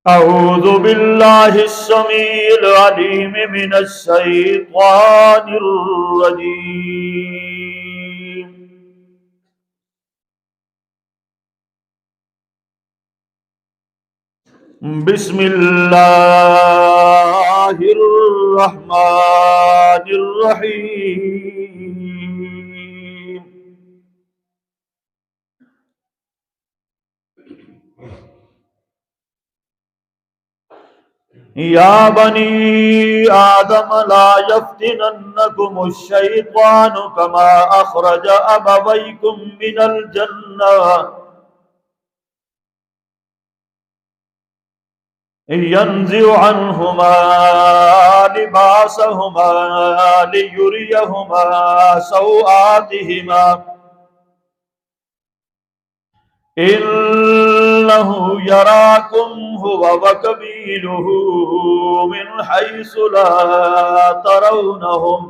أعوذ بالله السميع العليم من الشيطان الرجيم. بسم الله الرحمن الرحيم. يا بني آدم لا يفتننكم الشيطان كما أخرج أبويكم من الجنة ينزع عنهما لباسهما ليريهما سوآتهما إنه يراكم هو وقبيله من حيث لا ترونهم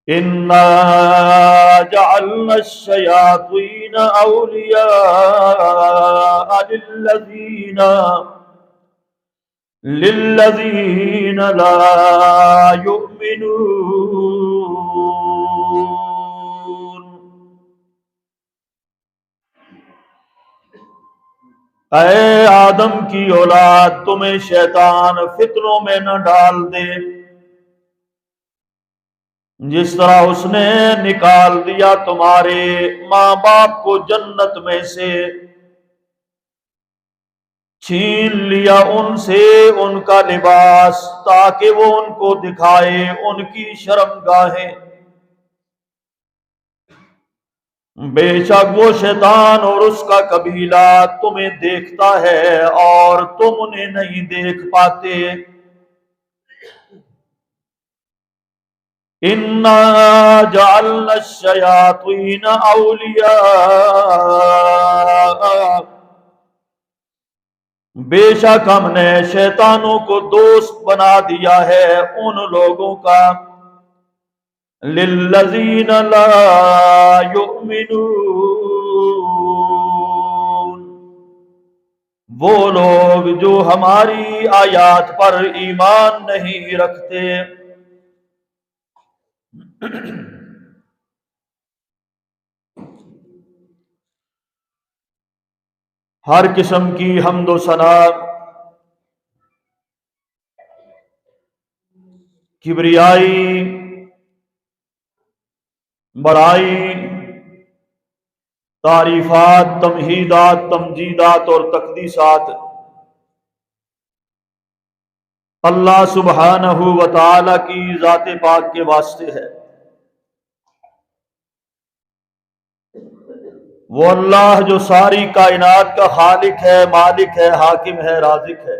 إنا جعلنا الشياطين أولياء للذين لا يؤمنون. اے آدم کی اولاد، تمہیں شیطان فتنوں میں نہ ڈال دے جس طرح اس نے نکال دیا تمہارے ماں باپ کو جنت میں سے، چھین لیا ان سے ان کا لباس تاکہ وہ ان کو دکھائے ان کی شرمگاہیں. بے شک وہ شیطان اور اس کا قبیلہ تمہیں دیکھتا ہے اور تم انہیں نہیں دیکھ پاتے. اِنَّا جَعَلْنَا الشَّيَاطِينَ أَوْلِيَاءَ، بے شک ہم نے شیطانوں کو دوست بنا دیا ہے ان لوگوں کا، لِلَّذِينَ لَا يُؤْمِنُونَ، وہ لوگ جو ہماری آیات پر ایمان نہیں رکھتے. ہر قسم کی حمد و ثنا، کبریائی، بڑائی، تعریفات، تمہیدات، تمجیدات اور تقدیسات اللہ سبحانہ و تعالی کی ذات پاک کے واسطے ہے. وہ اللہ جو ساری کائنات کا خالق ہے، مالک ہے، حاکم ہے، رازق ہے.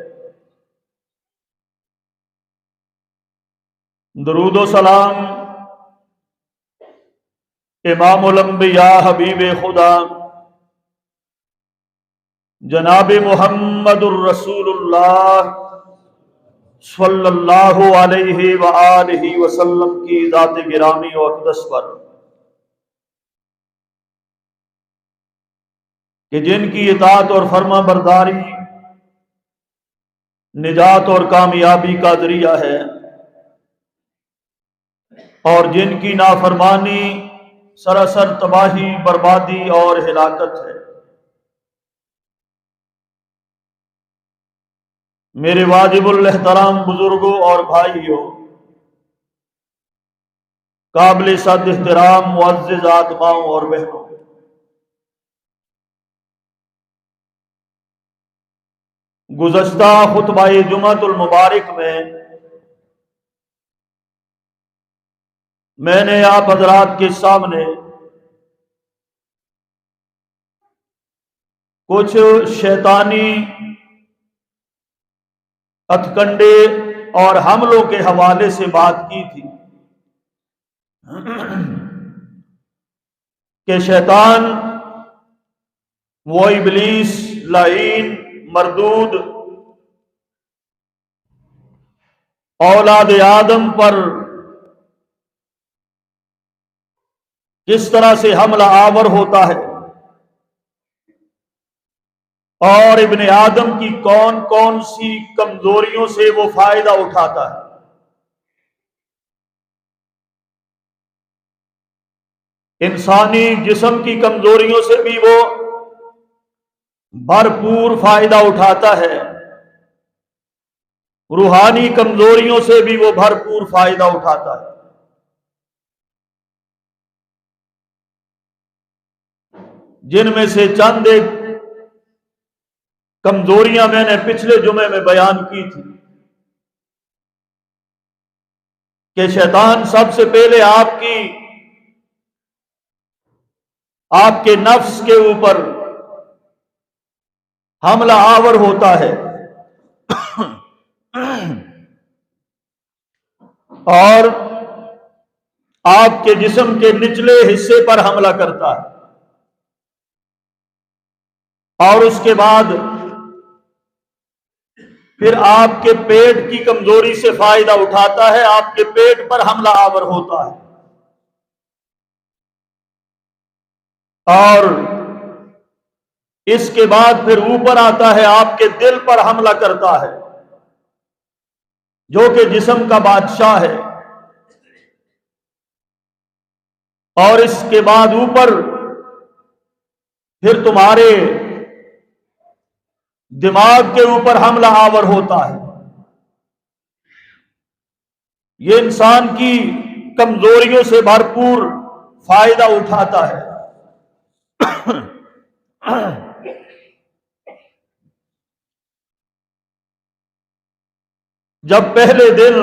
درود و سلام امام الانبیاء حبیب خدا جناب محمد الرسول اللہ صلی اللہ علیہ وآلہ وسلم کی ذات گرامی و اقدس پر، کہ جن کی اطاعت اور فرما برداری نجات اور کامیابی کا ذریعہ ہے، اور جن کی نافرمانی سراسر تباہی، بربادی اور ہلاکت ہے. میرے واجب الاحترام بزرگوں اور بھائیوں، قابل صد احترام معززات ماؤں اور بہنوں، گزشتہ خطبہ جمعۃ المبارک میں نے آپ حضرات کے سامنے کچھ شیطانی ہتھ-کنڈے اور حملوں کے حوالے سے بات کی تھی کہ شیطان، وہ ابلیس لعین مردود، اولاد آدم پر کس طرح سے حملہ آور ہوتا ہے اور ابن آدم کی کون کون سی کمزوریوں سے وہ فائدہ اٹھاتا ہے۔ انسانی جسم کی کمزوریوں سے بھی وہ بھرپور فائدہ اٹھاتا ہے، روحانی کمزوریوں سے بھی وہ بھرپور فائدہ اٹھاتا ہے۔ جن میں سے چند ایک کمزوریاں میں نے پچھلے جمعے میں بیان کی تھی کہ شیطان سب سے پہلے آپ کے نفس کے اوپر حملہ آور ہوتا ہے اور آپ کے جسم کے نچلے حصے پر حملہ کرتا ہے، اور اس کے بعد پھر آپ کے پیٹ کی کمزوری سے فائدہ اٹھاتا ہے، آپ کے پیٹ پر حملہ آور ہوتا ہے، اور اس کے بعد پھر اوپر آتا ہے، آپ کے دل پر حملہ کرتا ہے جو کہ جسم کا بادشاہ ہے، اور اس کے بعد اوپر پھر تمہارے دماغ کے اوپر حملہ آور ہوتا ہے۔ یہ انسان کی کمزوریوں سے بھرپور فائدہ اٹھاتا ہے۔ جب پہلے دن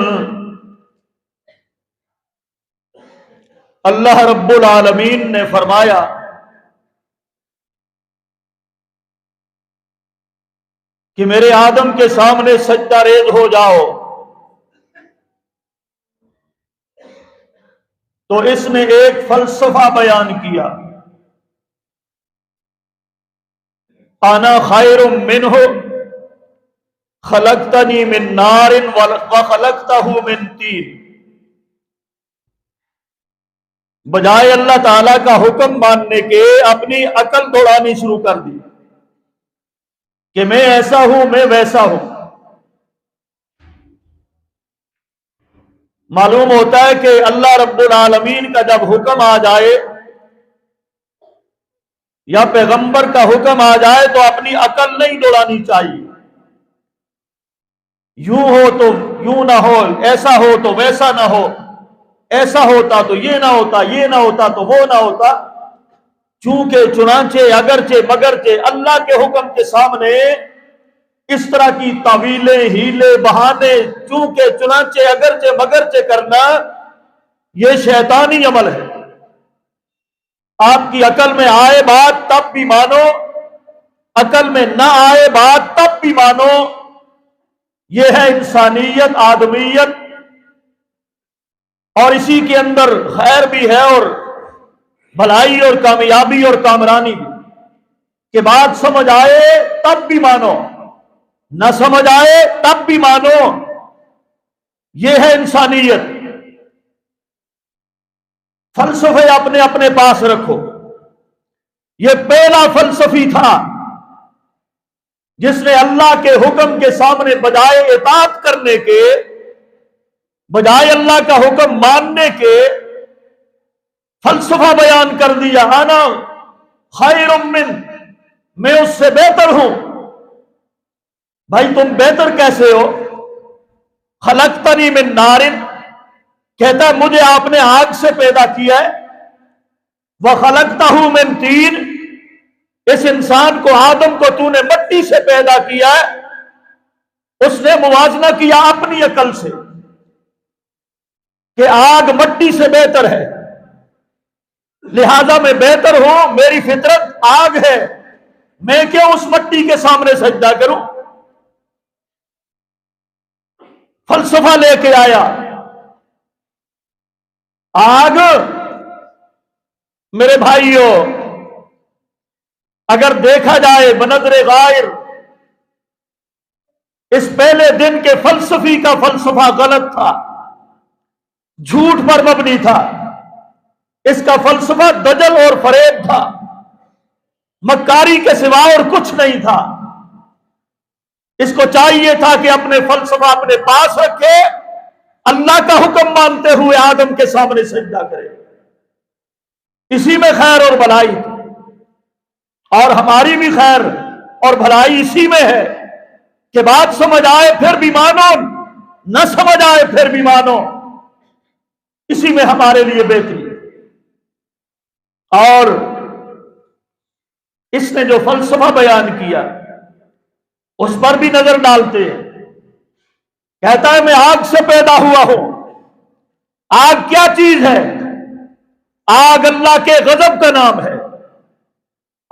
اللہ رب العالمین نے فرمایا کہ میرے آدم کے سامنے سجدہ ریز ہو جاؤ، تو اس نے ایک فلسفہ بیان کیا، انا خیر منہ خلقتنی من نار وخلقتہ من طین۔ بجائے اللہ تعالی کا حکم ماننے کے اپنی عقل دوڑانی شروع کر دی کہ میں ایسا ہوں، میں ویسا ہوں۔ معلوم ہوتا ہے کہ اللہ رب العالمین کا جب حکم آ جائے یا پیغمبر کا حکم آ جائے تو اپنی عقل نہیں دوڑانی چاہیے، یوں ہو تو یوں نہ ہو، ایسا ہو تو ویسا نہ ہو، ایسا ہوتا تو یہ نہ ہوتا، یہ نہ ہوتا تو وہ نہ ہوتا۔ چونکہ چنانچہ اگرچہ مگرچہ اللہ کے حکم کے سامنے اس طرح کی تعویلیں، ہیلے، بہانے، چونکہ چنانچہ اگرچہ مگرچہ کرنا یہ شیطانی عمل ہے۔ آپ کی عقل میں آئے بات تب بھی مانو، عقل میں نہ آئے بات تب بھی مانو، یہ ہے انسانیت، آدمیت، اور اسی کے اندر خیر بھی ہے اور بھلائی اور کامیابی اور کامرانی بھی، کہ بات سمجھ آئے تب بھی مانو، نہ سمجھ آئے تب بھی مانو، یہ ہے انسانیت۔ فلسفے اپنے اپنے پاس رکھو۔ یہ پہلا فلسفی تھا جس نے اللہ کے حکم کے سامنے بجائے اطاعت کرنے کے، بجائے اللہ کا حکم ماننے کے، فلسفہ بیان کر دیا، انا خیر من، میں اس سے بہتر ہوں۔ بھائی تم بہتر کیسے ہو؟ خلقتنی من نار، کہتا ہے مجھے آپ نے آگ سے پیدا کیا ہے، وخلقتہ من طین، اس انسان کو، آدم کو تو نے مٹی سے پیدا کیا ہے۔ اس نے موازنہ کیا اپنی عقل سے کہ آگ مٹی سے بہتر ہے، لہذا میں بہتر ہوں، میری فطرت آگ ہے، میں کیوں اس مٹی کے سامنے سجدہ کروں؟ فلسفہ لے کے آیا۔ آگ میرے بھائیوں، اگر دیکھا جائے بنظر غائر، اس پہلے دن کے فلسفی کا فلسفہ غلط تھا، جھوٹ پر مبنی تھا، اس کا فلسفہ دجل اور فریب تھا، مکاری کے سوا اور کچھ نہیں تھا۔ اس کو چاہیے تھا کہ اپنے فلسفہ اپنے پاس رکھے، اللہ کا حکم مانتے ہوئے آدم کے سامنے سجدہ کرے۔ اسی میں خیر اور بھلائی تھی، اور ہماری بھی خیر اور بھلائی اسی میں ہے کہ بات سمجھ آئے پھر بھی مانو، نہ سمجھ آئے پھر بھی مانو، اسی میں ہمارے لیے بہتری۔ اور اس نے جو فلسفہ بیان کیا اس پر بھی نظر ڈالتے ہیں۔ کہتا ہے میں آگ سے پیدا ہوا ہوں۔ آگ کیا چیز ہے؟ آگ اللہ کے غضب کا نام ہے،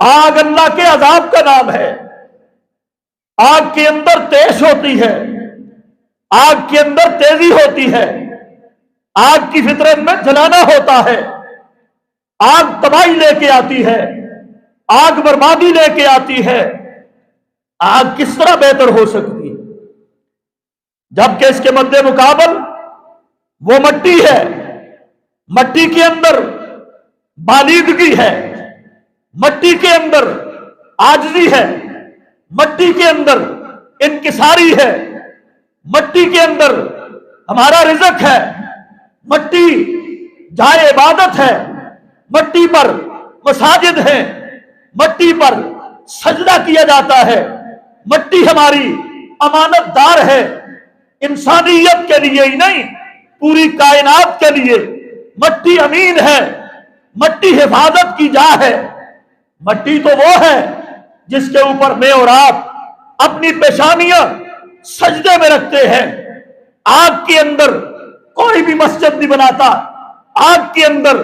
آگ اللہ کے عذاب کا نام ہے۔ آگ کے اندر تیش ہوتی ہے، آگ کے اندر تیزی ہوتی ہے، آگ کی فطرت میں جلانا ہوتا ہے، آگ تباہی لے کے آتی ہے، آگ بربادی لے کے آتی ہے۔ آگ کس طرح بہتر ہو سکتی ہے جبکہ اس کے مد مقابل وہ مٹی ہے، مٹی کے اندر بالیدگی ہے، مٹی کے اندر عاجزی ہے، مٹی کے اندر انکساری ہے، مٹی کے اندر ہمارا رزق ہے، مٹی جائے عبادت ہے، مٹی پر مساجد ہیں، مٹی پر سجدہ کیا جاتا ہے، مٹی ہماری امانت دار ہے، انسانیت کے لیے ہی نہیں پوری کائنات کے لیے مٹی امین ہے، مٹی حفاظت کی جا ہے۔ مٹی تو وہ ہے جس کے اوپر میں اور آپ اپنی پیشانیاں سجدے میں رکھتے ہیں۔ آگ کے اندر کوئی بھی مسجد نہیں بناتا، آگ کے اندر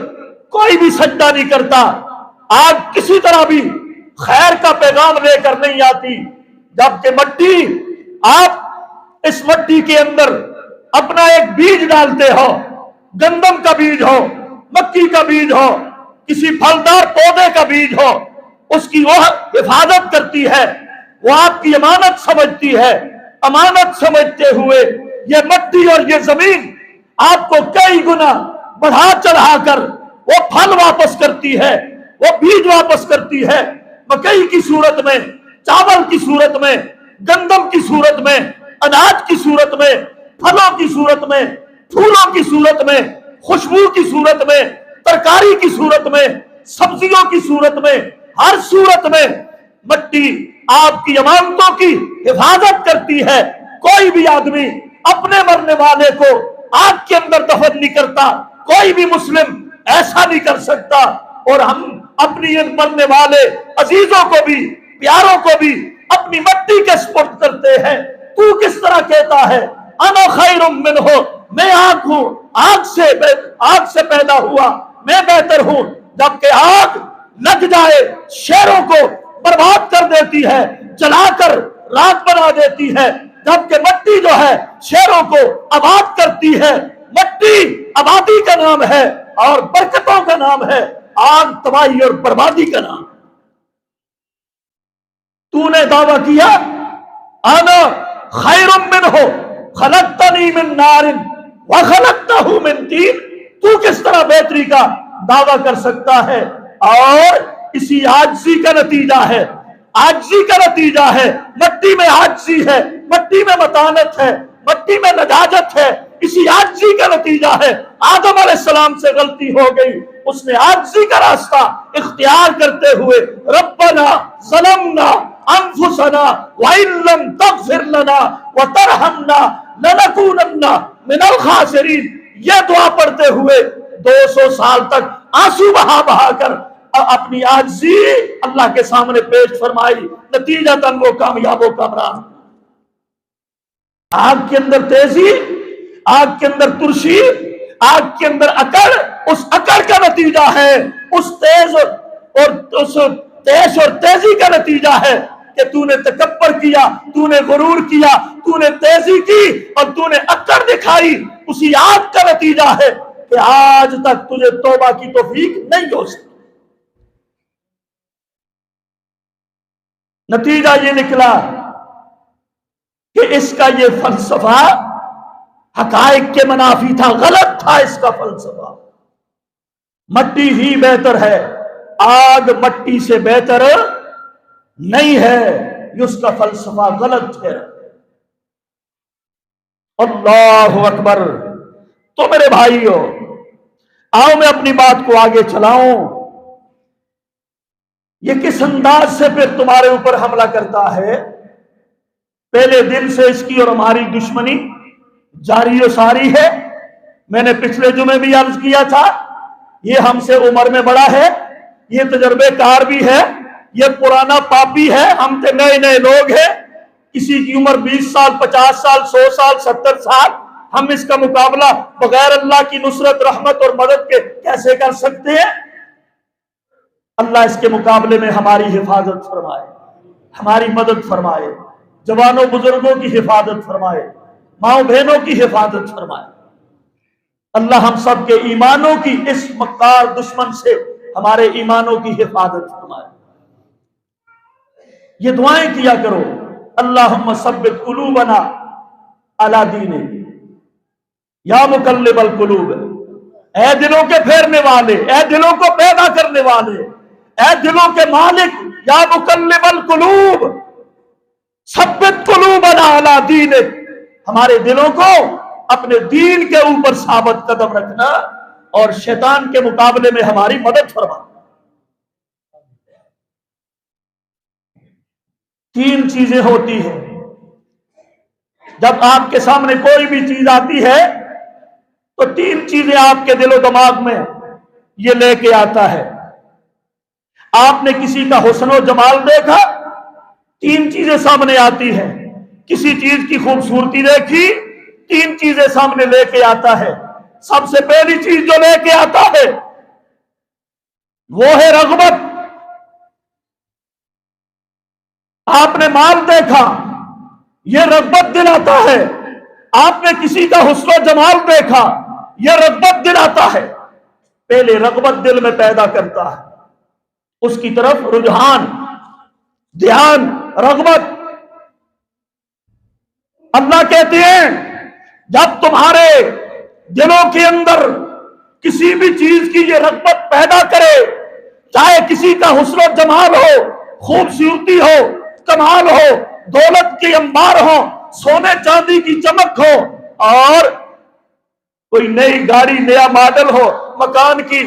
کوئی بھی سجدہ نہیں کرتا، آگ کسی طرح بھی خیر کا پیغام لے کر نہیں آتی، جبکہ مٹی، آپ اس مٹی کے اندر اپنا ایک بیج ڈالتے ہو، گندم کا بیج ہو، مکی کا بیج ہو، کسی پھلدار پودے کا بیج ہو، اس کی وہ حفاظت کرتی ہے، وہ آپ کی امانت سمجھتی ہے۔ امانت سمجھتے ہوئے یہ مٹی اور یہ زمین آپ کو کئی گنا بڑھا چڑھا کر وہ پھل واپس کرتی ہے، وہ بیج واپس کرتی ہے، مکئی کی صورت میں، چاول کی صورت میں، گندم کی صورت میں، اناج کی صورت میں، پھلوں کی صورت میں، پھولوں کی صورت میں، خوشبو کی صورت میں، ترکاری کی صورت میں، سبزیوں کی صورت میں، ہر صورت میں مٹی آپ کی امانتوں کی حفاظت کرتی ہے۔ کوئی بھی آدمی اپنے مرنے والے کو آگ کے اندر دفن نہیں کرتا، کوئی بھی مسلم ایسا نہیں کر سکتا، اور ہم اپنی ان مرنے والے عزیزوں کو بھی، پیاروں کو بھی اپنی مٹی کے سپرد کرتے ہیں۔ تو کس طرح کہتا ہے انا خیر منہ، میں آگ ہوں، آگ سے پیدا ہوا، میں بہتر ہوں، جبکہ آگ لگ جائے شہروں کو برباد کر دیتی ہے، جلا کر راکھ بنا دیتی ہے، جبکہ مٹی جو ہے شہروں کو آباد کرتی ہے۔ مٹی آبادی کا نام ہے اور برکتوں کا نام ہے، آگ تباہی اور بربادی کا نام۔ تو نے دعویٰ کیا انا خیر منہ خلقتنی من نار وخلقتہ من طین، تو کس طرح بہتری کا دعویٰ کر سکتا ہے؟ اور اسی عاجزی کا نتیجہ ہے، عاجزی کا نتیجہ ہے، مٹی میں عاجزی ہے، مٹی میں متانت ہے، مٹی میں نجاجت ہے، اسی عاجزی کا نتیجہ ہے۔ آدم علیہ السلام سے غلطی ہو گئی، اس نے عاجزی کا راستہ اختیار کرتے ہوئے ربنا ظلمنا انفسنا وان لم تغفر لنا وترحمنا لنکونن من الخاسرین، یہ دعا پڑھتے ہوئے 200 سال تک آنسو بہا بہا کر اپنی عاجزی اللہ کے سامنے پیش فرمائی، نتیجتاً وہ کامیاب و کامران۔ آگ کے اندر تیزی، آگ کے اندر ترشی، آگ کے اندر اکڑ، اس اکڑ کا نتیجہ ہے، اس تیز اور تیزی کا نتیجہ ہے کہ تو نے تکبر کیا، تو نے غرور کیا، تو نے تیزی کی اور تو نے اکڑ دکھائی، اسی آگ کا نتیجہ ہے کہ آج تک تجھے توبہ کی توفیق نہیں ہو سکی۔ نتیجہ یہ نکلا کہ اس کا یہ فلسفہ حقائق کے منافی تھا، غلط تھا اس کا فلسفہ۔ مٹی ہی بہتر ہے، آگ مٹی سے بہتر نہیں ہے، اس کا فلسفہ غلط ہے۔ اللہ اکبر۔ تو میرے بھائیوں، آؤ میں اپنی بات کو آگے چلاؤں۔ یہ کس انداز سے پھر تمہارے اوپر حملہ کرتا ہے؟ پہلے دن سے اس کی اور ہماری دشمنی جاری و ساری ہے۔ میں نے پچھلے جمعے بھی عرض کیا تھا، یہ ہم سے عمر میں بڑا ہے، یہ تجربے کار بھی ہے، یہ پرانا پاپی ہے، ہم سے نئے نئے لوگ ہیں۔ کسی کی عمر 20 سال، 50 سال، 100 سال، 70 سال، ہم اس کا مقابلہ بغیر اللہ کی نصرت، رحمت اور مدد کے کیسے کر سکتے ہیں؟ اللہ اس کے مقابلے میں ہماری حفاظت فرمائے، ہماری مدد فرمائے، جوانوں بزرگوں کی حفاظت فرمائے، ماؤں بہنوں کی حفاظت فرمائے۔ اللہ ہم سب کے ایمانوں کی اس مکار دشمن سے ہمارے ایمانوں کی حفاظت فرمائے۔ یہ دعائیں کیا کرو، اللہم ثبت قلوبنا علی دینک یا مقلب القلوب۔ اے دلوں کے پھیرنے والے، اے دلوں کو پیدا کرنے والے، اے دلوں کے مالک، یا مقلب القلوب ثبت قلوبنا علی دینک، ہمارے دلوں کو اپنے دین کے اوپر ثابت قدم رکھنا اور شیطان کے مقابلے میں ہماری مدد فرما۔ تین چیزیں ہوتی ہیں جب آپ کے سامنے کوئی بھی چیز آتی ہے، تو تین چیزیں آپ کے دل و دماغ میں یہ لے کے آتا ہے۔ آپ نے کسی کا حسن و جمال دیکھا، تین چیزیں سامنے آتی ہیں۔ کسی چیز کی خوبصورتی دیکھی، تین چیزیں سامنے لے کے آتا ہے۔ سب سے پہلی چیز جو لے کے آتا ہے وہ ہے رغبت۔ آپ نے مال دیکھا، یہ رغبت دلاتا ہے۔ آپ نے کسی کا حسن و جمال دیکھا، یہ رغبت دلاتا ہے۔ پہلے رغبت دل میں پیدا کرتا ہے، اس کی طرف رجحان، دھیان، رغبت۔ اللہ کہتے ہیں جب تمہارے دلوں کے اندر کسی بھی چیز کی یہ رغبت پیدا کرے، چاہے کسی کا حسن و جمال ہو، خوبصورتی ہو، کمال ہو، دولت کے انبار ہو، سونے چاندی کی چمک ہو، اور کوئی نئی گاڑی، نیا ماڈل ہو، مکان کی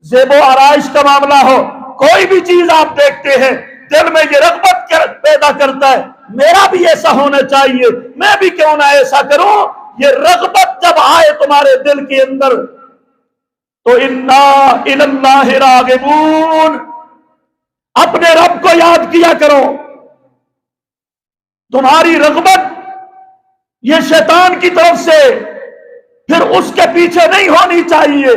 زیب و آرائش کا معاملہ ہو، کوئی بھی چیز آپ دیکھتے ہیں، دل میں یہ رغبت پیدا کرتا ہے، میرا بھی ایسا ہونا چاہیے، میں بھی کیوں نہ ایسا کروں۔ یہ رغبت جب آئے تمہارے دل کے اندر تو انا الی اللہ راغبون، اپنے رب کو یاد کیا کرو۔ تمہاری رغبت یہ شیطان کی طرف سے پھر اس کے پیچھے نہیں ہونی چاہیے،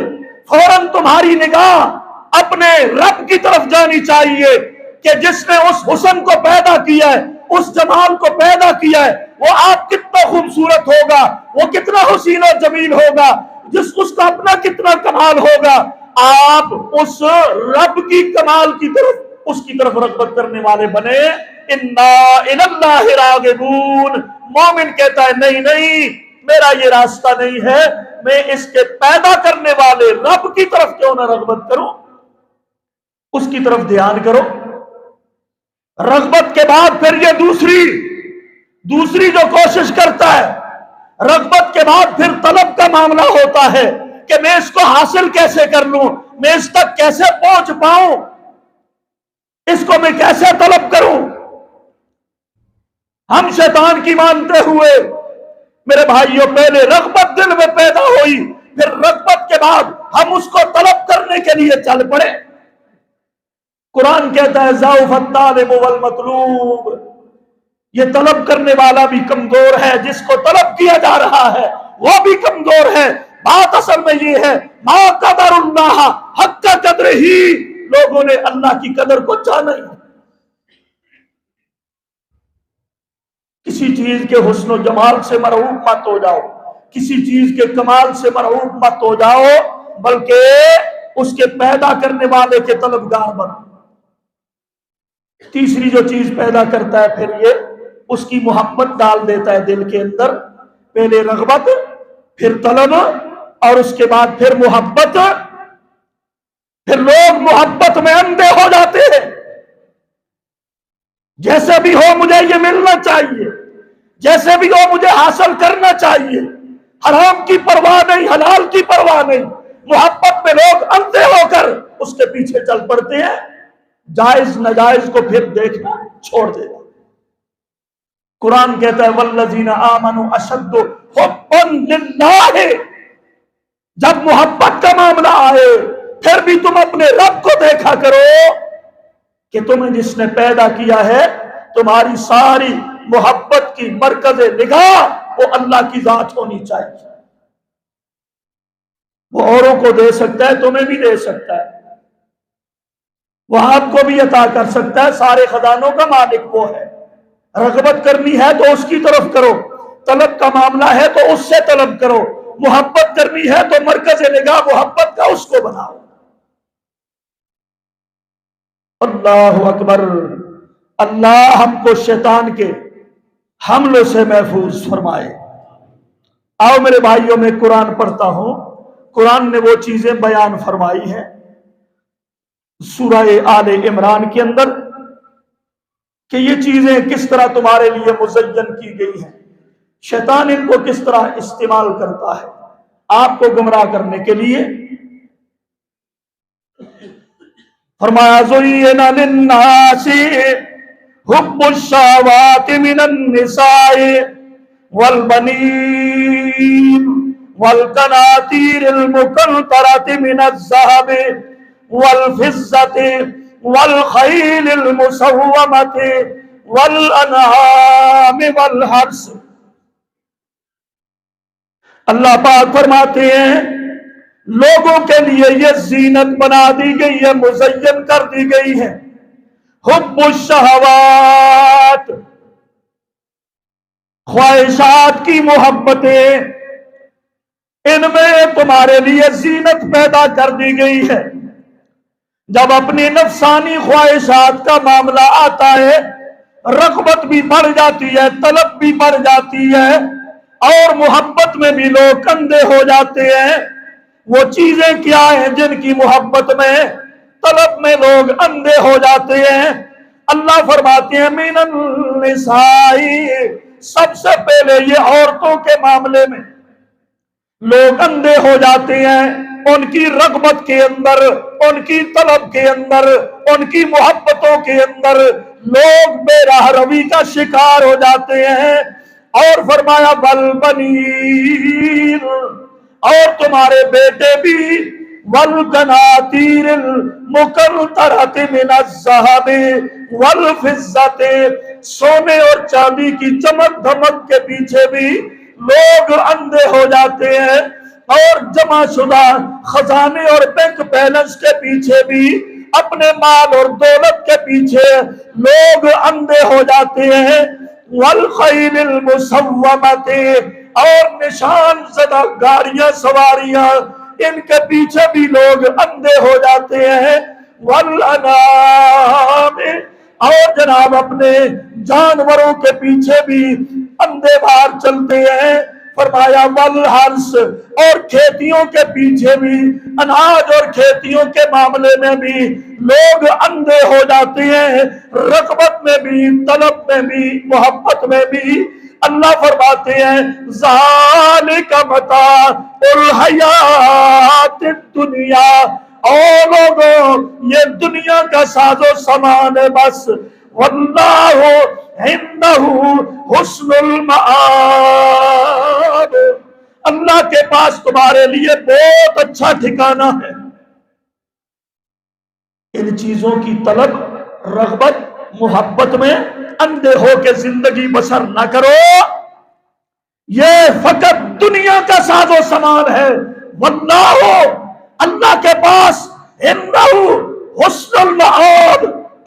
فوراً تمہاری نگاہ اپنے رب کی طرف جانی چاہیے کہ جس نے اس حسن کو پیدا کیا ہے، اس جمال کو پیدا کیا ہے، وہ آپ کتنا خوبصورت ہوگا، وہ کتنا حسین و جمیل ہوگا، اس کا اپنا کتنا کمال ہوگا۔ آپ اس رب کی کمال کی طرف، اس کی طرف رغبت کرنے والے بنے۔ انا الی اللہ راغبون۔ مومن کہتا ہے نہیں نہیں، میرا یہ راستہ نہیں ہے، میں اس کے پیدا کرنے والے رب کی طرف کیوں نہ رغبت کروں، اس کی طرف دھیان کرو۔ رغبت کے بعد پھر یہ دوسری جو کوشش کرتا ہے، رغبت کے بعد پھر طلب کا معاملہ ہوتا ہے کہ میں اس کو حاصل کیسے کر لوں، میں اس تک کیسے پہنچ پاؤں، اس کو میں کیسے طلب کروں۔ ہم شیطان کی مانتے ہوئے میرے بھائیوں پہلے رغبت دل میں پیدا ہوئی، پھر رغبت کے بعد ہم اس کو طلب کرنے کے لیے چل پڑے۔ قرآن کہتا ہے ضعف الطالب والمطلوب، یہ طلب کرنے والا بھی کمزور ہے، جس کو طلب کیا جا رہا ہے وہ بھی کمزور ہے۔ بات اصل میں یہ ہے ما قدر اللہ حق قدر ہی، لوگوں نے اللہ کی قدر کو جانا ہی۔ کسی چیز کے حسن و جمال سے مرعوب مت ہو جاؤ، کسی چیز کے کمال سے مرعوب مت ہو جاؤ، بلکہ اس کے پیدا کرنے والے کے طلبگار بنو۔ تیسری جو چیز پیدا کرتا ہے پھر یہ اس کی محبت ڈال دیتا ہے دل کے اندر۔ پہلے رغبت، پھر طلب، اور اس کے بعد پھر محبت۔ پھر لوگ محبت میں اندھے ہو جاتے ہیں، جیسے بھی ہو مجھے یہ ملنا چاہیے، جیسے بھی ہو مجھے حاصل کرنا چاہیے، حرام کی پرواہ نہیں، حلال کی پرواہ نہیں۔ محبت میں لوگ اندھے ہو کر اس کے پیچھے چل پڑتے ہیں، جائز ناجائز کو پھر دیکھنا چھوڑ دیتے۔ قرآن کہتا ہے والذین آمنوا اشد حبا للہ، جب محبت کا معاملہ آئے پھر بھی تم اپنے رب کو دیکھا کرو کہ تمہیں جس نے پیدا کیا ہے، تمہاری ساری محبت کی مرکز نگاہ وہ اللہ کی ذات ہونی چاہیے۔ وہ اوروں کو دے سکتا ہے، تمہیں بھی دے سکتا ہے، وہ آپ کو بھی عطا کر سکتا ہے، سارے خزانوں کا مالک وہ ہے۔ رغبت کرنی ہے تو اس کی طرف کرو، طلب کا معاملہ ہے تو اس سے طلب کرو، محبت کرنی ہے تو مرکز نگاہ محبت کا اس کو بناؤ۔ اللہ اکبر۔ اللہ ہم کو شیطان کے حملوں سے محفوظ فرمائے۔ آؤ میرے بھائیوں، میں قرآن پڑھتا ہوں۔ قرآن نے وہ چیزیں بیان فرمائی ہیں سورہ آل عمران کے اندر کہ یہ چیزیں کس طرح تمہارے لیے مزین کی گئی ہیں، شیطان ان کو کس طرح استعمال کرتا ہے آپ کو گمراہ کرنے کے لیے۔ فرمایا زُيِّنَ لِلنَّاسِ حُبُّ الشَّهَوَاتِ مِنَ النِّسَاءِ وَالْبَنِينَ وَالْقَنَاطِيرِ الْمُقَنطَرَةِ مِنَ الذَّهَبِ وَالْفِضَّةِ وَالْخَيْلِ الْمُسَوَّمَةِ وَالْأَنْعَامِ وَالْحَرْثِ۔ اللہ پاک فرماتے ہیں لوگوں کے لیے یہ زینت بنا دی گئی ہے، مزین کر دی گئی ہے۔ حب الشہوات، خواہشات کی محبتیں، ان میں تمہارے لیے زینت پیدا کر دی گئی ہے۔ جب اپنی نفسانی خواہشات کا معاملہ آتا ہے، رغبت بھی بڑھ جاتی ہے، طلب بھی بڑھ جاتی ہے، اور محبت میں بھی لوگ اندھے ہو جاتے ہیں۔ وہ چیزیں کیا ہیں جن کی محبت میں، طلب میں لوگ اندھے ہو جاتے ہیں؟ اللہ فرماتے ہیں من النساء، سب سے پہلے یہ عورتوں کے معاملے میں لوگ اندھے ہو جاتے ہیں، ان کی رغبت کے اندر، ان کی طلب کے اندر، ان کی محبتوں کے اندر لوگ بے راہ روی کا شکار ہو جاتے ہیں۔ اور فرمایا والبنین، اور تمہارے بیٹے بھی، والقناطیر المقنطرۃ من الذھب والفضۃ، سونے اور چاندی کی چمک دھمک کے پیچھے بھی لوگ اندھے ہو جاتے ہیں، اور جمع شدہ خزانے اور بینک بیلنس کے پیچھے بھی، اپنے مال اور دولت کے پیچھے لوگ اندھے ہو جاتے ہیں۔ والخیل المسومۃ، اور نشان زدہ گاڑیاں سواریاں، ان کے پیچھے بھی لوگ اندھے ہو جاتے ہیں۔ والانعام، اور جناب اپنے جانوروں کے پیچھے بھی اندھے بار چلتے ہیں۔ فرمایا والحرث، اور کھیتیوں کے پیچھے بھی، اناج اور کھیتیوں کے معاملے میں بھی لوگ اندھے ہو جاتے ہیں، رغبت میں بھی، طلب میں بھی، محبت میں بھی۔ اللہ فرماتے ہیں ذالک متاع الحیات الدنیا، اور لوگوں یہ دنیا کا ساز و سامان ہے بس، واللہ عنہ حسن المآب، اللہ کے پاس تمہارے لیے بہت اچھا ٹھکانہ ہے۔ ان چیزوں کی طلب، رغبت، محبت میں اندھے ہو کے زندگی بسر نہ کرو، یہ فقط دنیا کا ساز و سامان ہے۔ واللہ، اللہ کے پاس عنہ حسن المآب،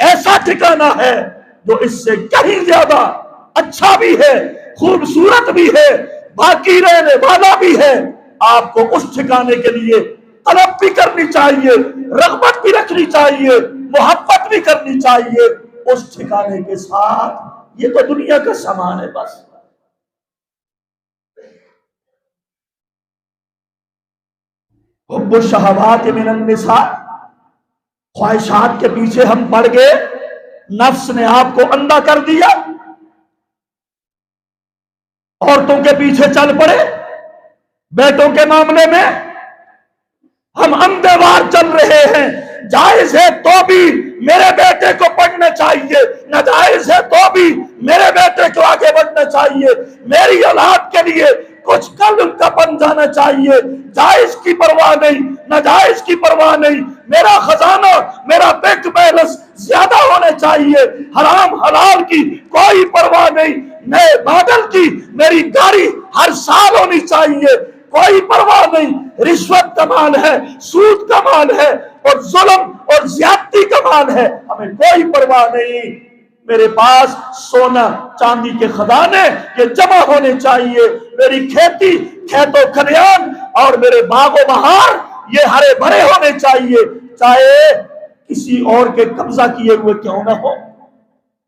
ایسا ٹھکانہ ہے جو اس سے کہیں زیادہ اچھا بھی ہے، خوبصورت بھی ہے، باقی رہنے والا بھی ہے۔ آپ کو اس ٹھکانے کے لیے طلب بھی کرنی چاہیے، رغبت بھی رکھنی چاہیے، محبت بھی کرنی چاہیے اس ٹھکانے کے ساتھ۔ یہ تو دنیا کا سامان ہے بس۔ حب الشہوات من النساء، خواہشات کے پیچھے ہم پڑ گئے، نفس نے آپ کو اندھا کر دیا۔ عورتوں کے پیچھے چل پڑے، بیٹوں کے معاملے میں ہم اندھے وار چل رہے ہیں۔ جائز ہے تو بھی میرے بیٹے کو پڑھنا چاہیے، ناجائز ہے تو بھی میرے بیٹے کو آگے بڑھنا چاہیے، میری اولاد کے لیے کچھ کل کا بن جانا چاہیے۔ جائز کی پرواہ نہیں، ناجائز کی پرواہ نہیں، میرا خزانہ، میرا بینک بیلنس زیادہ ہونے چاہیے، حرام حلال کی کوئی پرواہ نہیں، نئے ماڈل کی میری گاڑی ہر سال ہونی چاہیے، کوئی پرواہ نہیں۔ رشوت کا مال ہے، سود کا مال ہے، اور ظلم اور زیادتی کا مال ہے، ہمیں کوئی پرواہ نہیں۔ میرے پاس سونا چاندی کے خزانے یہ جمع ہونے چاہیے، میری کھیتی، کھیت و کھلیان اور میرے باغ و بہار یہ ہرے بھرے ہونے چاہیے، چاہے کسی اور کے قبضہ کیے ہوئے کیوں نہ ہو۔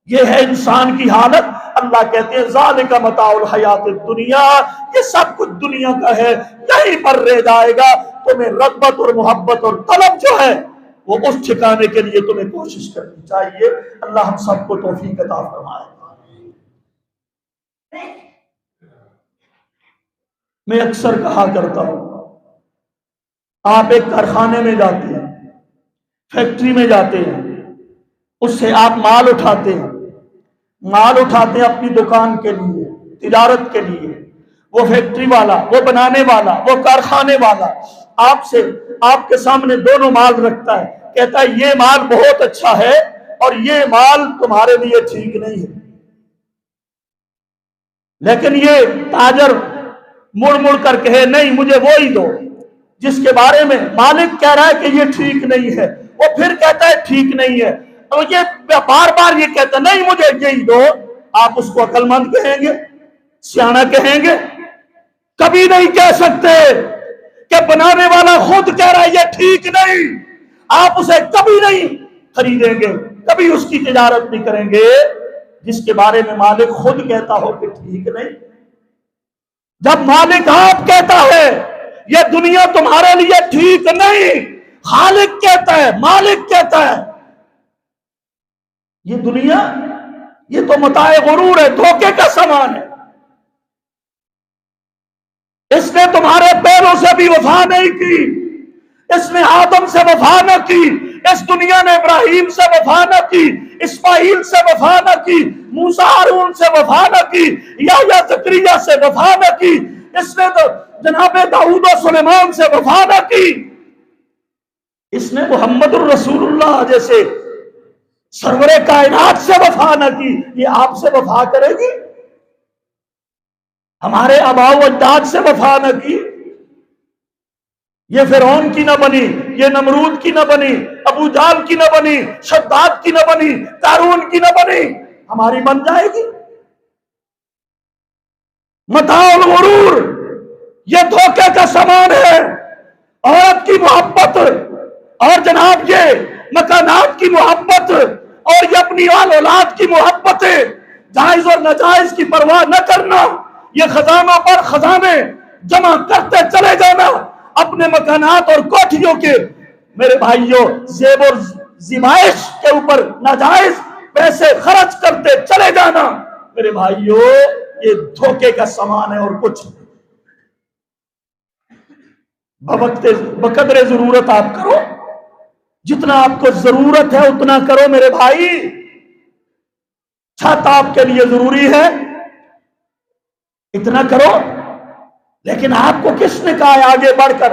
یہ ہے انسان کی حالت۔ اللہ کہتے ہیں ذالک متاع الحیات الدنیا، یہ سب کچھ دنیا کا ہے، یہیں پر رہ جائے گا۔ تمہیں رغبت اور محبت اور طلب جو ہے وہ اس ٹھکانے کے لیے تمہیں کوشش کرنی چاہیے۔ اللہ ہم سب کو توفیق عطا فرمائے۔ میں اکثر کہا کرتا ہوں، آپ ایک کارخانے میں جاتے ہیں، فیکٹری میں جاتے ہیں، اس سے آپ مال اٹھاتے ہیں، مال اٹھاتے ہیں اپنی دکان کے لیے، تجارت کے لیے۔ وہ فیکٹری والا، وہ بنانے والا، وہ کارخانے والا آپ سے، آپ کے سامنے دونوں مال رکھتا ہے، کہتا ہے یہ مال بہت اچھا ہے اور یہ مال تمہارے لیے ٹھیک نہیں ہے۔ لیکن یہ تاجر مڑ مڑ کر کہے نہیں مجھے وہی دو جس کے بارے میں مالک کہہ رہا ہے کہ یہ ٹھیک نہیں ہے، وہ پھر کہتا ہے ٹھیک نہیں ہے، اور یہ بار بار یہ کہتا ہے نہیں مجھے یہی دو۔ آپ اس کو عقل مند کہیں گے، سیاںا کہیں گے؟ کبھی نہیں کہہ سکتے کہ بنانے والا خود کہہ رہا ہے یہ ٹھیک نہیں، آپ اسے کبھی نہیں خریدیں گے، کبھی اس کی تجارت نہیں کریں گے جس کے بارے میں مالک خود کہتا ہو کہ ٹھیک نہیں۔ جب مالک آپ کہتا ہے یہ دنیا تمہارے لیے ٹھیک نہیں، خالق کہتا ہے، مالک کہتا ہے یہ دنیا یہ تو متاع غرور ہے، دھوکے کا سامان ہے، اس نے تمہارے پیروں سے بھی وفا نہیں کی، اس نے آدم سے وفا نہ کی، اس دنیا نے ابراہیم سے وفا نہ کی، اسماعیل سے وفا نہ کی، موسیٰ ہارون سے وفا نہ کی، یحییٰ زکریا سے وفا نہ کی، اس نے تو جناب داؤد و سلیمان سے وفا نہ کی، اس نے محمد الرسول اللہ جیسے سرور کائنات سے وفا نہ کی، یہ آپ سے وفا کرے گی؟ ہمارے آباء و اجداد سے وفا نہ کی، یہ فرعون کی نہ بنی، یہ نمرود کی نہ بنی، ابو جہل کی نہ بنی، شداد کی نہ بنی، قارون کی نہ بنی، ہماری بن جائے گی؟ متاع الغرور یہ دھوکے کا سامان ہے۔ عورت کی محبت اور جناب یہ مکانات کی محبت اور یہ اپنی اولاد کی محبتیں، جائز اور ناجائز کی پرواہ نہ کرنا، یہ خزانوں پر خزانے جمع کرتے چلے جانا، اپنے مکانات اور کوٹھیوں کے میرے بھائیوں زیب اور زیبائش کے اوپر ناجائز پیسے خرچ کرتے چلے جانا، میرے بھائیوں یہ دھوکے کا سامان ہے اور کچھ نہیں۔ بقدر ضرورت آپ کرو، جتنا آپ کو ضرورت ہے اتنا کرو میرے بھائی۔ چھت آپ کے لیے ضروری ہے، اتنا کرو، لیکن آپ کو کس نے کہا ہے آگے بڑھ کر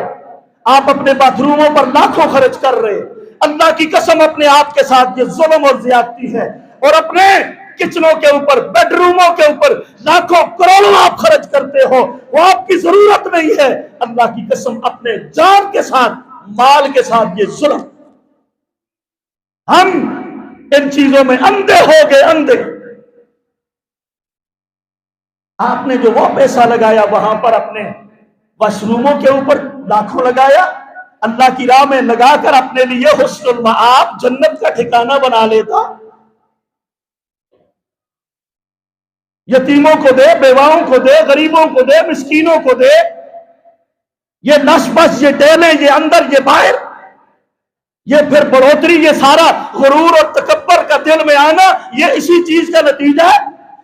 آپ اپنے باتھ روموں پر لاکھوں خرچ کر رہے؟ اللہ کی قسم اپنے آپ کے ساتھ یہ ظلم اور زیادتی ہے، اور اپنے کچنوں کے اوپر، بیڈ روموں کے اوپر لاکھوں کروڑوں آپ خرچ کرتے ہو، وہ آپ کی ضرورت نہیں ہے۔ اللہ کی قسم اپنے جان کے ساتھ، مال کے ساتھ یہ ظلم۔ ہم ان چیزوں میں اندھے ہو گئے، اندھے۔ آپ نے جو وہ پیسہ لگایا وہاں پر اپنے واش روموں کے اوپر لاکھوں لگایا، اللہ کی راہ میں لگا کر اپنے لیے حسن المآب جنت کا ٹھکانہ بنا لیتا۔ یتیموں کو دے، بیواؤں کو دے، غریبوں کو دے، مسکینوں کو دے، یہ نش بس، یہ ڈیلے، یہ اندر، یہ باہر، یہ پھر بڑھوتری، یہ سارا غرور اور تکبر کا دل میں آنا، یہ اسی چیز کا نتیجہ ہے۔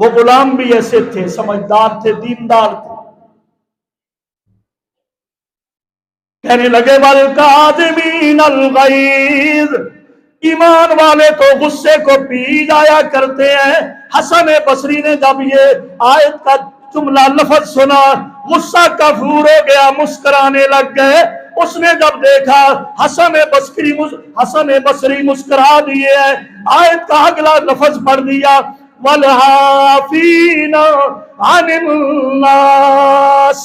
وہ غلام بھی ایسے تھے، سمجھدار تھے، دیندار تھے. کہنے لگے والکاظمین الغیظ، ایمان والے تو غصے کو پی جایا کرتے ہیں. حسن بصری نے جب یہ آیت کا جملہ لفظ سنا غصہ کفور ہو گیا، مسکرانے لگ گئے. اس نے جب دیکھا حسن بصری مسکرا دیے ہیں، آیت کا اگلا لفظ پڑھ دیا والعافین عن الناس،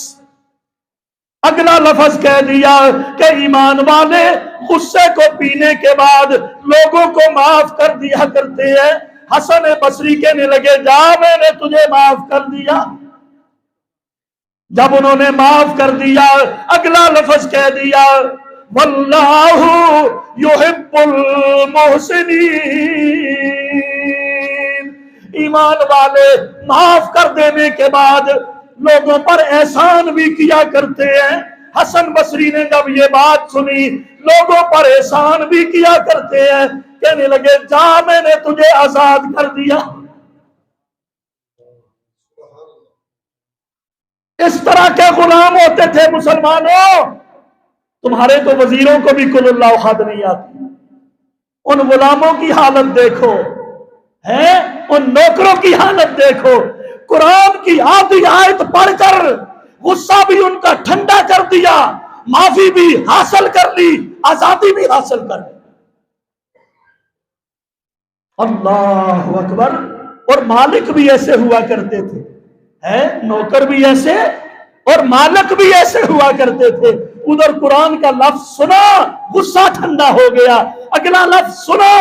اگلا لفظ کہہ دیا کہ ایمان والے غصے کو پینے کے بعد لوگوں کو معاف کر دیا کرتے ہیں. حسن بصری کہنے لگے جا میں نے تجھے معاف کر دیا. جب انہوں نے معاف کر دیا اگلا لفظ کہہ دیا واللہ یحب المحسنین، ایمان والے معاف کر دینے کے بعد لوگوں پر احسان بھی کیا کرتے ہیں. حسن بصری نے جب یہ بات سنی لوگوں پر احسان بھی کیا کرتے ہیں، کہنے لگے جا میں نے تجھے آزاد کر دیا. اس طرح کے غلام ہوتے تھے مسلمانوں. تمہارے تو وزیروں کو بھی کل اللہ احد نہیں آتی. ان غلاموں کی حالت دیکھو، ان نوکروں کی حالت دیکھو. قرآن کی آدھی آیت پڑھ کر غصہ بھی ان کا ٹھنڈا کر دیا، معافی بھی حاصل کر لی، آزادی بھی حاصل کر لی. اللہ اکبر. اور مالک بھی ایسے ہوا کرتے تھے، نوکر بھی ایسے اور مالک بھی ایسے ہوا کرتے تھے. ادھر قرآن کا لفظ سنا غصہ ٹھنڈا ہو گیا، اگلا لفظ سنا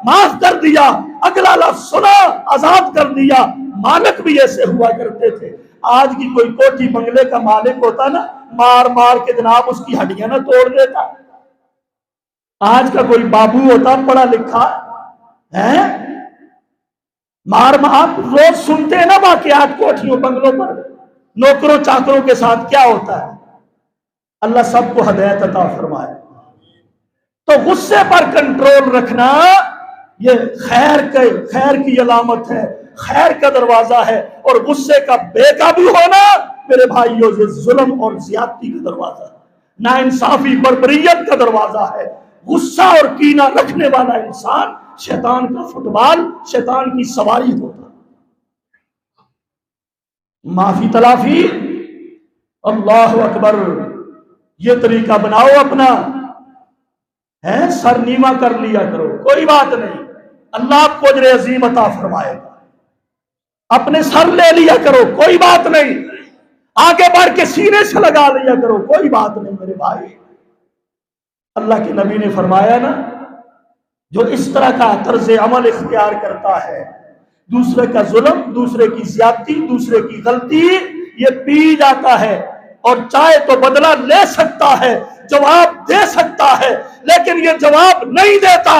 معاف کر دیا، اگلا لفظ سنا آزاد کر دیا. مالک بھی ایسے ہوا کرتے تھے. آج کی کوئی کوٹھی بنگلے کا مالک ہوتا نا، مار مار کے جناب اس کی ہڈیاں نہ توڑ دیتا. آج کا کوئی بابو ہوتا پڑھا لکھا مار روز سنتے ہیں نا واقعات کوٹھیوں بنگلوں پر نوکروں چاکروں کے ساتھ کیا ہوتا ہے. اللہ سب کو ہدایت عطا فرمائے. تو غصے پر کنٹرول رکھنا یہ خیر کی علامت ہے، خیر کا دروازہ ہے. اور غصے کا بے قابو ہونا میرے بھائیوں یہ ظلم اور زیادتی کا دروازہ ہے، ناانصافی بربریت کا دروازہ ہے. غصہ اور کینہ رکھنے والا انسان شیطان کا فٹ بال، شیطان کی سواری ہوتا. معافی تلافی، اللہ اکبر. یہ طریقہ بناؤ اپنا، سر نیما کر لیا کرو، کوئی بات نہیں، اللہ آپ کو اجر عظیم عطا فرمائے گا. اپنے سر لے لیا کرو، کوئی بات نہیں، آگے بڑھ کے سینے سے لگا لیا کرو، کوئی بات نہیں میرے بھائی. اللہ کے نبی نے فرمایا نا، جو اس طرح کا طرز عمل اختیار کرتا ہے، دوسرے کا ظلم، دوسرے کی زیادتی، دوسرے کی غلطی یہ پی جاتا ہے، اور چاہے تو بدلہ لے سکتا ہے، جواب دے سکتا ہے، لیکن یہ جواب نہیں دیتا،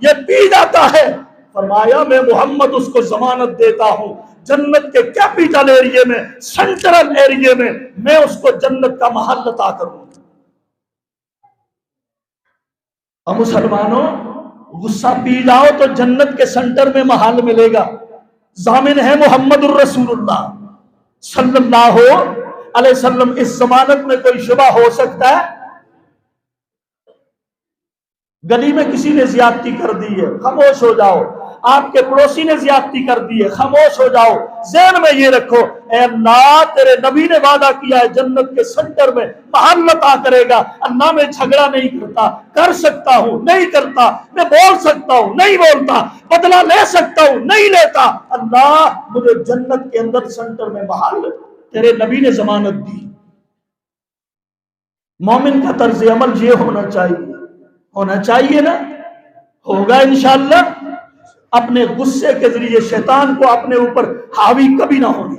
یہ پی جاتا ہے. فرمایا میں محمد اس کو ضمانت دیتا ہوں جنت کے کیپٹل ایریے میں، سینٹرل ایریے میں اس کو جنت کا محل عطا کروں. اور مسلمانوں غصہ پی جاؤ تو جنت کے سینٹر میں محل ملے گا. ضامن ہے محمد الرسول اللہ صلی اللہ علیہ وسلم. اس ضمانت میں کوئی شبہ ہو سکتا ہے؟ گلی میں کسی نے زیادتی کر دی ہے، خاموش ہو جاؤ. آپ کے پڑوسی نے زیادتی کر دی ہے، خاموش ہو جاؤ. ذہن میں یہ رکھو اے اللہ تیرے نبی نے وعدہ کیا ہے جنت کے سینٹر میں محل عطا کرے گا. اللہ میں جھگڑا نہیں کرتا، کر سکتا ہوں نہیں کرتا، میں بول سکتا ہوں نہیں بولتا، بدلہ لے سکتا ہوں نہیں لیتا. اللہ مجھے جنت کے اندر سینٹر میں محل تیرے نبی نے ضمانت دی. مومن کا طرز عمل یہ ہونا چاہیے نا، ہوگا انشاءاللہ. اپنے غصے کے ذریعے شیطان کو اپنے اوپر حاوی کبھی نہ ہونے.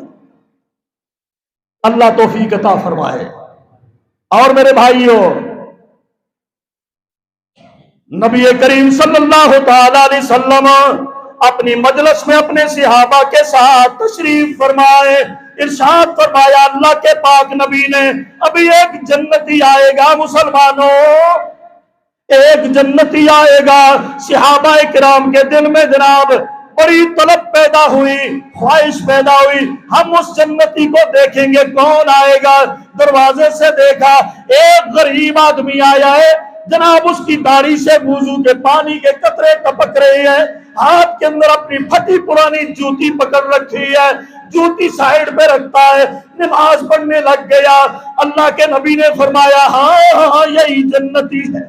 اللہ توفیق عطا فرمائے. اور میرے بھائیوں، نبی کریم صلی اللہ تعالی علیہ وسلم اپنی مجلس میں اپنے صحابہ کے ساتھ تشریف فرمائے. ارشاد فرمایا اللہ کے پاک نبی نے ابھی ایک جنتی آئے گا مسلمانوں، ایک جنتی آئے گا. صحابہ کرام کے دل میں جناب بڑی طلب پیدا ہوئی، خواہش پیدا ہوئی، ہم اس جنتی کو دیکھیں گے، کون آئے گا؟ دروازے سے دیکھا، ایک غریب آدمی آیا ہے، جناب اس کی داڑھی سے وضو کے پانی کے قطرے ٹپک رہے ہیں، ہاتھ کے اندر اپنی پھٹی پرانی جوتی پکڑ رکھی ہے، جوتی سائیڈ پہ رکھتا ہے، نماز پڑھنے لگ گیا۔ اللہ کے نبی نے فرمایا ہاں ہاں یہی جنتی ہے۔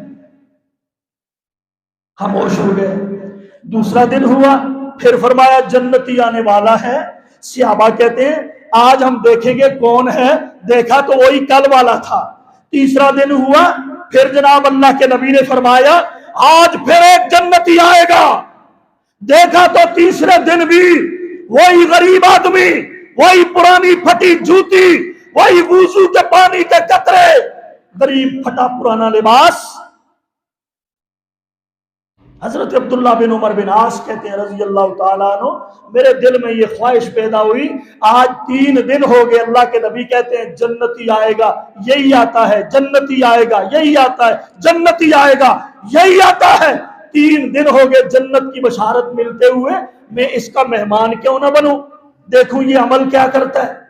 خاموش ہو گئے۔ دوسرا دن ہوا، پھر فرمایا جنتی آنے والا ہے۔ صحابہ کہتے ہیں آج ہم دیکھیں گے کون ہے، دیکھا تو وہی کل والا تھا۔ تیسرا دن ہوا، پھر جناب اللہ کے نبی نے فرمایا آج پھر ایک جنتی آئے گا، دیکھا تو تیسرے دن بھی وہی غریب آدمی، وہی پرانی پھٹی جوتی، وہی وضو کے پانی کے قطرے، غریب پھٹا پرانا لباس۔ حضرت عبداللہ بن عمر بن عاص کہتے ہیں رضی اللہ تعالیٰ عنہ، میرے دل میں یہ خواہش پیدا ہوئی، آج 3 دن ہو گئے، اللہ کے نبی کہتے ہیں جنتی آئے گا، یہی آتا ہے، جنتی آئے گا، یہی آتا ہے، جنتی آئے گا، یہی آتا ہے۔ 3 دن ہو گئے جنت کی بشارت ملتے ہوئے، میں اس کا مہمان کیوں نہ بنوں، دیکھوں یہ عمل کیا کرتا ہے۔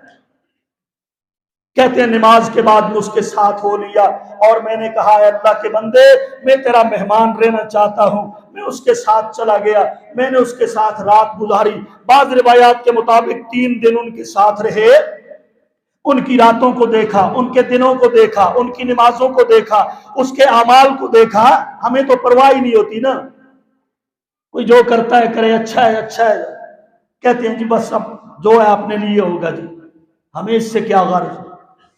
کہتے ہیں نماز کے بعد میں اس کے ساتھ ہو لیا، اور میں نے کہا اے اللہ کے بندے میں تیرا مہمان رہنا چاہتا ہوں، میں اس کے ساتھ چلا گیا، میں نے اس کے ساتھ رات گزاری۔ بعض روایات کے مطابق 3 دن ان کے ساتھ رہے، ان کی راتوں کو دیکھا، ان کے دنوں کو دیکھا، ان کی نمازوں کو دیکھا، اس کے اعمال کو دیکھا۔ ہمیں تو پرواہ ہی نہیں ہوتی نا، کوئی جو کرتا ہے کرے، اچھا ہے اچھا ہے، کہتے ہیں جی بس اب جو ہے اپنے لیے ہوگا جی، ہمیں اس سے کیا غرض۔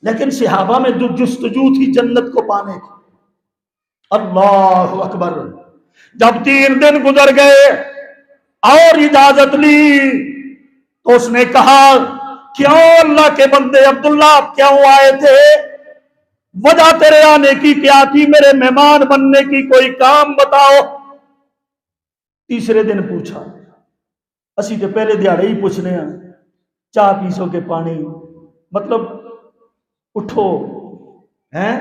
لیکن صحابہ میں جو جستجو تھی جنت کو پانے کی، اللہ اکبر۔ جب 3 دن گزر گئے اور اجازت لی تو اس نے کہا کیوں اللہ کے بندے عبداللہ آپ کیوں آئے تھے، وجہ تیرے آنے کی کیا تھی، میرے مہمان بننے کی کوئی کام بتاؤ۔ تیسرے دن پوچھا، اسی کے پہلے دیہڑے ہی پوچھنے ہیں، چاہ پیسو کے پانی، مطلب اٹھو ہیں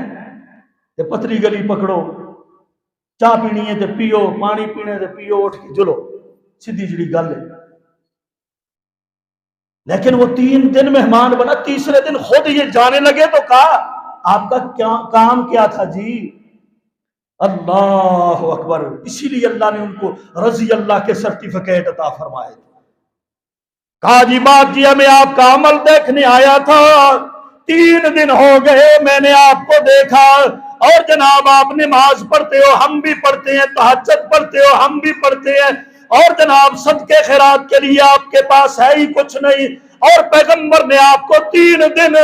تے پتری گلی پکڑو، چاہ پینی ہے تے پیو، پانی پینے تے پیو، اٹھ کے چلو، سیدھی جڑی گل ہے۔ لیکن وہ 3 دن مہمان بنا، تیسرے دن خود یہ جانے لگے تو کہا آپ کا کام کیا تھا جی؟ اللہ اکبر۔ اسی لیے اللہ نے ان کو رضی اللہ کے سرٹیفکیٹ عطا فرمائے۔ کہا جی بات جی میں آپ کا عمل دیکھنے آیا تھا، 3 دن ہو گئے میں نے آپ کو دیکھا، اور جناب آپ نماز پڑھتے ہو، ہم بھی پڑھتے ہیں، تہجد پڑھتے ہو، ہم بھی پڑھتے ہیں، اور جناب صدقے خیرات کے لیے آپ کے پاس ہے ہی کچھ نہیں، اور پیغمبر نے آپ کو 3 دن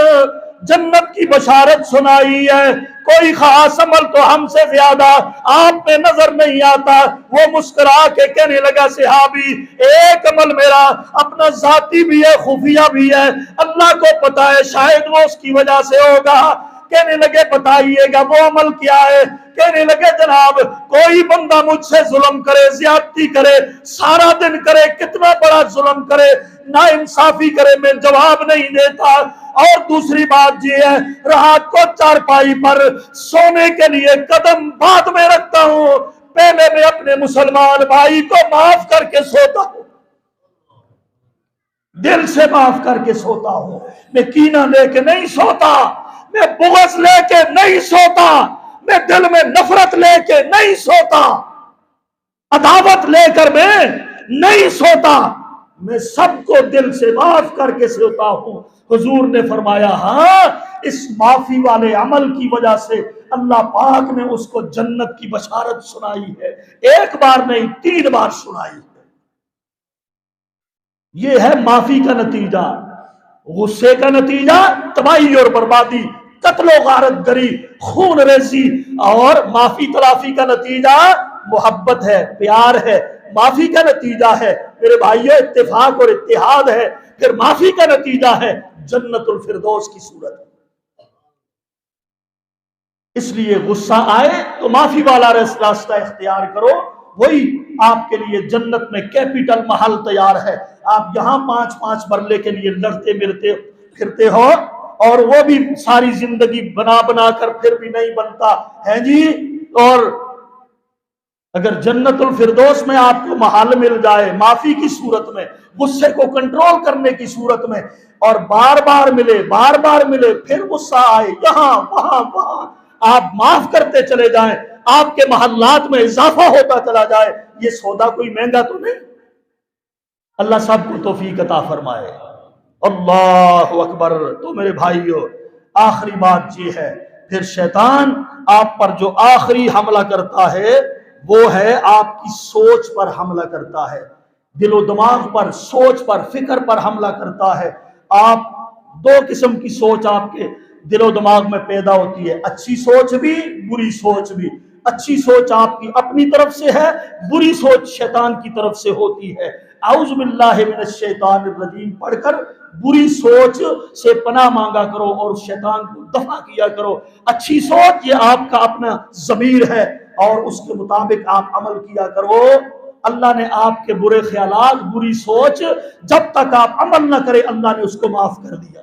جنت کی بشارت سنائی ہے، کوئی خاص عمل تو ہم سے زیادہ آپ میں نظر نہیں آتا۔ وہ مسکرا کے کہنے لگا صحابی ایک عمل میرا اپنا ذاتی بھی ہے، خفیہ بھی ہے، اللہ کو پتا ہے، شاید وہ اس کی وجہ سے ہوگا۔ کہنے لگے بتائیے گا وہ عمل کیا ہے؟ کہنے لگے جناب کوئی بندہ مجھ سے ظلم کرے، زیادتی کرے، سارا دن کرے، کتنا بڑا ظلم کرے، نا انصافی کرے، میں جواب نہیں دیتا، اور دوسری بات یہ ہے رات کو چارپائی پر سونے کے لیے قدم بعد میں رکھتا ہوں، پہلے میں اپنے مسلمان بھائی کو معاف کر کے سوتا ہوں، دل سے معاف کر کے سوتا ہوں، میں کینہ لے کے نہیں سوتا، میں بغض لے کے نہیں سوتا، میں دل میں نفرت لے کے نہیں سوتا، عداوت لے کر میں نہیں سوتا، میں سب کو دل سے معاف کر کے سوتا ہوں۔ حضور نے فرمایا ہاں اس معافی والے عمل کی وجہ سے اللہ پاک نے اس کو جنت کی بشارت سنائی ہے، 1 بار نہیں 3 بار سنائی ہے۔ یہ ہے معافی کا نتیجہ۔ غصے کا نتیجہ تباہی اور بربادی، قتل و غارت گری، خون ریزی، اور معافی تلافی کا نتیجہ محبت ہے، پیار ہے، معافی کا نتیجہ ہے میرے بھائیو اتفاق اور اتحاد ہے، پھر معافی کا نتیجہ ہے جنت الفردوس کی صورت۔ اس لیے غصہ آئے تو معافی والا راستہ اختیار کرو، وہی آپ کے لیے جنت میں کیپٹل محل تیار ہے۔ آپ یہاں 5 مرلے کے لیے لڑتے مرتے پھرتے ہو، اور وہ بھی ساری زندگی بنا کر پھر بھی نہیں بنتا ہے جی، اور اگر جنت الفردوس میں آپ کو محل مل جائے معافی کی صورت میں، غصے کو کنٹرول کرنے کی صورت میں، اور بار بار ملے پھر غصہ آئے، یہاں وہاں وہاں آپ معاف کرتے چلے جائیں، آپ کے محلات میں اضافہ ہوتا چلا جائے، یہ سودا کوئی مہنگا تو نہیں؟ اللہ سب کو توفیق عطا فرمائے۔ اللہ اکبر۔ تو میرے بھائیو، آخری بات یہ ہے، پھر شیطان آپ پر جو آخری حملہ کرتا ہے وہ ہے آپ کی سوچ پر حملہ کرتا ہے، دل و دماغ پر، سوچ پر، فکر پر حملہ کرتا ہے۔ آپ دو قسم کی سوچ آپ کے دل و دماغ میں پیدا ہوتی ہے، اچھی سوچ بھی، بری سوچ بھی۔ اچھی سوچ آپ کی اپنی طرف سے ہے، بری سوچ شیطان کی طرف سے ہوتی ہے۔ اعوذ باللہ من الشیطان الرجیم پڑھ کر بری سوچ سے پناہ مانگا کرو اور شیطان کو دفع کیا کرو۔ اچھی سوچ یہ آپ کا اپنا ضمیر ہے اور اس کے مطابق آپ عمل کیا کرو۔ اللہ نے آپ کے برے خیالات، بری سوچ، جب تک آپ عمل نہ کرے اللہ نے اس کو معاف کر دیا۔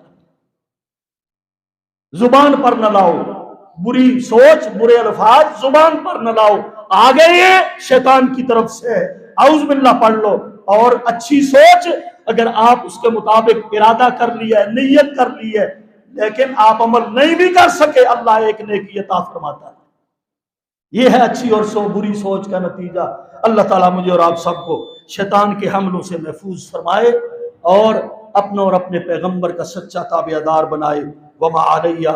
زبان پر نہ لاؤ بری سوچ، برے الفاظ زبان پر نہ لاؤ، آگے یہ شیطان کی طرف سے ہے، اعوذ باللہ پڑھ لو۔ اور اچھی سوچ اگر آپ اس کے مطابق ارادہ کر لیا ہے، نیت کر لی ہے، لیکن آپ عمل نہیں بھی کر سکے، اللہ ایک نیکی عطا فرماتا ہے۔ یہ ہے اچھی اور بری سوچ کا نتیجہ۔ اللہ تعالیٰ مجھے اور آپ سب کو شیطان کے حملوں سے محفوظ فرمائے اور اپنا اور اپنے پیغمبر کا سچا تابعدار بنائے۔ وما علیہ